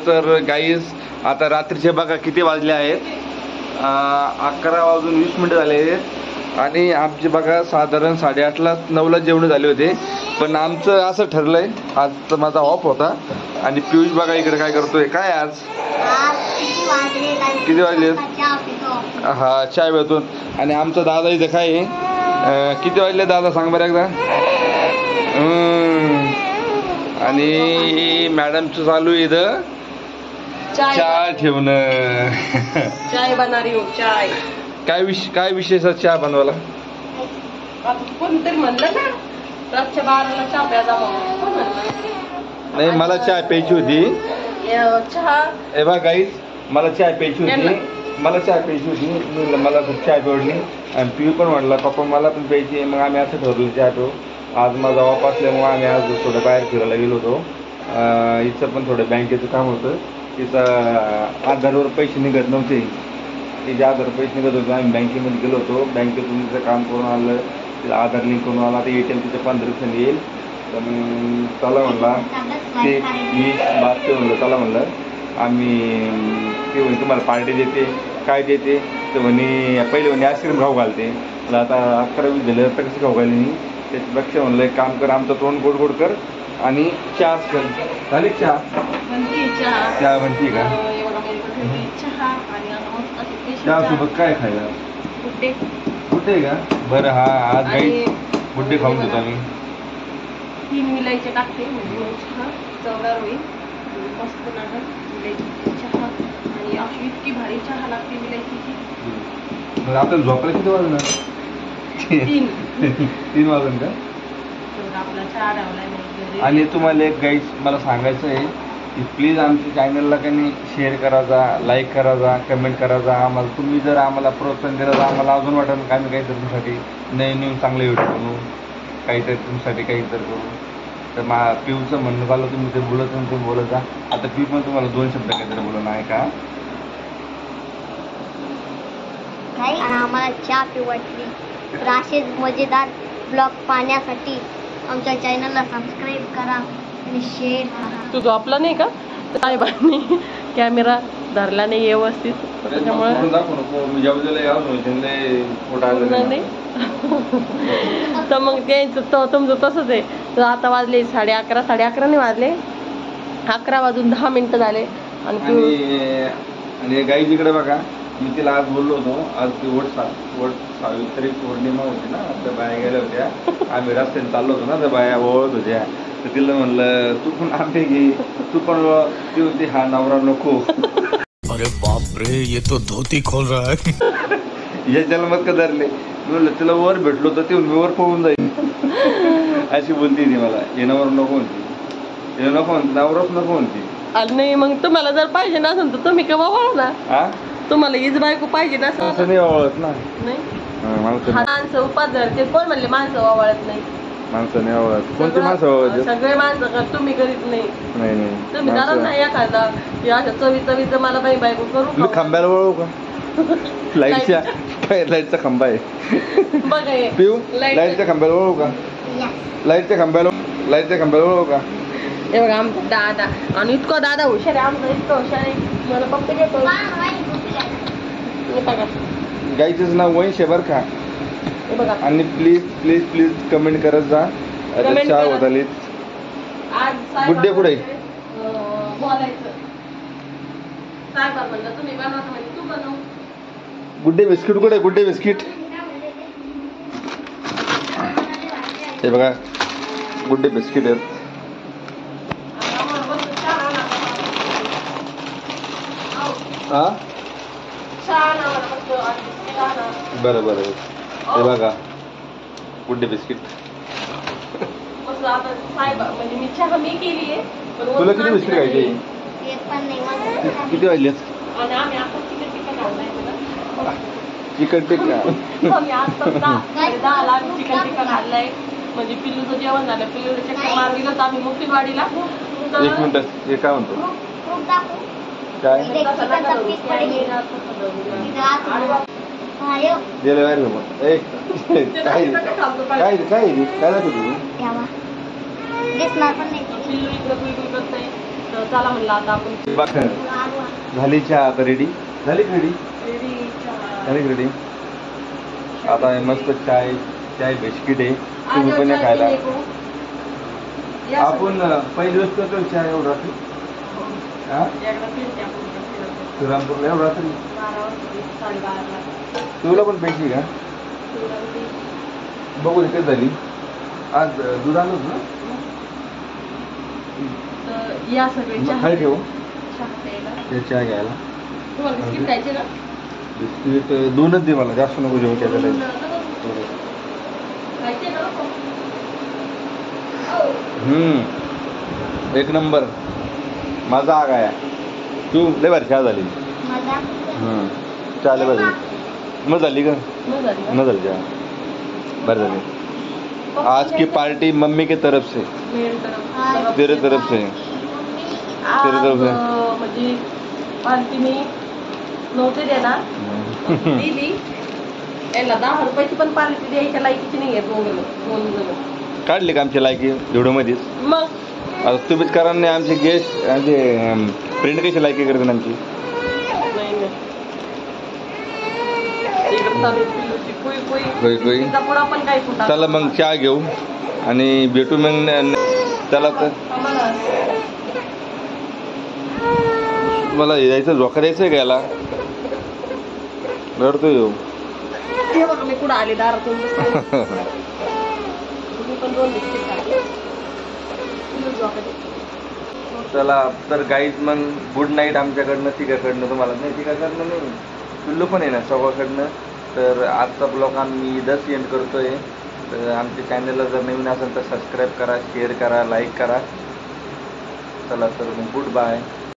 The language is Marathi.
तर गाईज आता रात्रीचे बघा किती वाजले आहेत, 11:20 झाले आहेत आणि आमचे बघा साधारण 8:30ला 9ला जेवण झाले होते. पण आमचं असं ठरलंय, आज तर माझा ऑफ होता आणि पियुष बघा इकडे काय करतोय. काय आज किती वाजले? हा, चाय भेटून. आणि आमचा दादा इथं काय आहे, किती वाजले दादा सांग बरं एकदा. आणि मॅडमचं चालू आहे इथं चहा ठेवणं. चाय बनवणारी हो, चाय. काय विशेष चहा बनवायला? कोणतरी म्हणलं ना रातच्या 12ला चहा प्यायचा. नाही, मला चहा प्यायची होती. चहा ए बा गाईज, मला चहा प्यायची होती. मला खूप चहा पिवडली आणि पिऊ पण म्हटलं पप्पा मला पण प्यायची. मग आम्ही असं ठरवलं चहा पिऊ. आज माझा ऑफ असल्यामुळे आम्ही आज थोडं बाहेर फिरायला गेलो होतो. हिचं पण थोडं बँकेचं काम होतं. तिचं आधारवर पैसे निघत नव्हते. तिचे आधार पैसे निघत होते. आम्ही बँकेमध्ये गेलो होतो. बँकेतून तिचं काम करून आलं, तिला आधार लिंक करून आला. आता ATM तिचं 15 दिवसांनी येईल. तर मग चला म्हणला ते 20 बात ते म्हणलं चला म्हणलं. आम्ही ते म्हणे तुम्हाला पार्टी देते. काय देते तर म्हणे पहिले म्हणे आईस्क्रीम खाऊ घालते. मला आता 11-20 झालं तर कसं खाऊ घालली. त्याच्यापेक्षा म्हणलं एक काम कर, आमचं तोंड गोड गोड कर आणि चहा कर. झाली चहा म्हणते का? चहा सोबत काय खायला? कुठे का? बरं, हा आज काही बुड्डे खाऊन देतो आम्ही. 3 विलायचे टाकते म्हणजे चहा चवदार होईल. मस्त नाटक विलायची चहा आणि अशी इतकी भारी चहा लागते विलायचीची. मग आपल्याला झोपायला किती वाजणार? 3 वाजून का? आपला चहा ठेवलाय. आणि तुम्हाला एक गाईज मला सांगायचं आहे की प्लीज आमच्या चॅनलला काही शेअर करायचा, लाईक करायचा, कमेंट करायचा. आम्हाला तुम्ही जर आम्हाला प्रोत्साहन दिलं तर आम्हाला अजून वाटेल का आम्ही काहीतरी तुमच्यासाठी नवीन चांगले व्हिडिओ बनवू, काहीतरी तुमच्यासाठी काहीतरी करू. तर पिऊचं म्हणणं झालं तुम्ही ते बोलत तुम्ही बोलत जा. आता पिऊ पण तुम्हाला 2 शब्द काहीतरी बोलणं आहे का? आम्हाला चहा पिऊ वाटली तर असेच मजेदार ब्लॉग पाहण्यासाठी आमच्या चॅनलला सबस्क्राईब करा आणि शेअर करा. तू झोपला नाही का? साहेबांनी कॅमेरा धरला नाही व्यवस्थित, त्याच्यामुळे तर मग त्यांचं तुमचं तसंच आहे. तर आता वाजले 11:30, 11:30 नाही वाजले, 11:10 झाले. आणि गाईजीकडे बघा, मी तिला आज बोललो होतो. आज ती वट सावित्री पौर्णिमा होती ना, त्या बाया गेल्या होत्या. आम्ही रस्त्याने चाललो होतो ना, त्या बाया ओळख होत्या. तर तिला म्हणलं तू पण आंबे घे, तू पण. ती होती हा नवरा नको. अरे बाप रे, ये तो धोती खोल रहा है. या जन्मात का धरले. मी म्हणलं तिला वर भेटलो तर ती मी वर पळून जाईल अशी बोलती ती मला. हे नवर नको म्हणते, हे नको म्हणते, नवराच नको म्हणते. नाही मग तुम्हाला जर पाहिजे नसेल तर तुम्ही केव्हा वळा ना. तुम्हाला हीच बायको पाहिजे ना. नाही ओळखत ना. माणसं उपास धरते. कोण म्हणले माणसं वावळत नाही? माणसं नाही ओळखत. कोणती माणसं ओळखत? सगळे माणसं. तुम्ही करीत नाही. तुम्ही जरा नाही एखादा अशा चवीचं मला बायको करू. मी खांब्याला वळू का? लाईटचा खांबा आहे बघा. पिऊ लाईटच्या खांब्याला वळू का? लाईटच्या खांब्याला वळू का? हे बघा आमचा दादा. आणि इतकं दादा हुशार आहे आमचा, इतकं हुशार आहे. मला फक्त घेतो गाईचं नाव वंश आहे बरं का. आणि प्लीज कमेंट करत जा. चहा होत आली. गुड्डे पुढे बोलायचं. तुम्ही बनवा म्हणजे तू बनव. गुड्डे बिस्किट कुठे? गुड्डे बिस्किट हे बघा, गुड्डे बिस्किट आहेत. बरं हे बघा गुड्डे बिस्किट. म्हणजे मी चहा मी केली आहे. तुला किती बिस्किट खायचे? किती वाजलेत? चिकन टिक्का. चिकन टिक्का खाल्लाय. म्हणजे पिल्लूचं जेवण झालं. पिल्लूचं चक्कर मारून गेलो आम्ही मुक्तीवाडीला. 1 मिनिट. हे काय म्हणतो? काय तर चला म्हणलं आता आपण बघ, झाली चहा आता रेडी झाली रेडी रेडी चहा. झाली रेडी आता हे मस्त चाय चाय बिस्किट आहे तुम्ही पण या खायला आपण पहिली दिवस करतो चहा एवढं रात्री हा श्रीरामपूरला एवढं रात्री तुला पण पैसे का बघू दे कधी झाली आज दूध आणलं ना या सगळे मग खाली ठेवू चहा प्यायला. ते चहा घ्यायला तुम्हाला बिस्किट खायचे ना बिस्किट दोनच दे मला जास्त नको जेवण त्याला खायचे ना एक नंबर माझा आग आहे तू लय भारी चहा झाली माझा चहा लय भारी मग झाली का मग झाली ना? न झाली चहा बरं झाली आज की पार्टी मम्मी के तरफ से मेन तरफ तेरे तरफ से आज, तेरे तरफ से. म्हणजे पार्टी मी नव्हते देणार दिली याला 10 रुपयाची पण पार्टी द्यायच्या लायकीची नाही आहे दोन जण काढली का आमची लायकी व्हिडिओमध्येच मग आता तुम्हीच करा नाही आमचे गेस्ट आमचे फ्रेंड कशी लायकी करते आमची नाही नाही इकडं चालू आहे पिल्लूची कुई कुई कुई. तिचा पुढं पण काय फुटा चला मग चहा घेऊ आणि भेटू मग चला तर मला यायचं झोका द्यायचं घ्यायला रडतो येऊ हे बघ मी कुठं आले दारातून तुम्ही पण 2 बिस्किट खाल्ले. पिल्लू झोपते. चला तर गाईज मग गुड नाईट आमच्याकडनं तिघाकडनं तुम्हाला नाही तिघाकडनं नाही पिल्लू पण आहे ना सगळ्याकडनं तर आजचा ब्लॉग आम्ही इथंच एंड करतोय तर आमच्या चॅनलला जर नवीन असेल तर सबस्क्राईब करा शेअर करा लाईक करा चला तर मग गुड बाय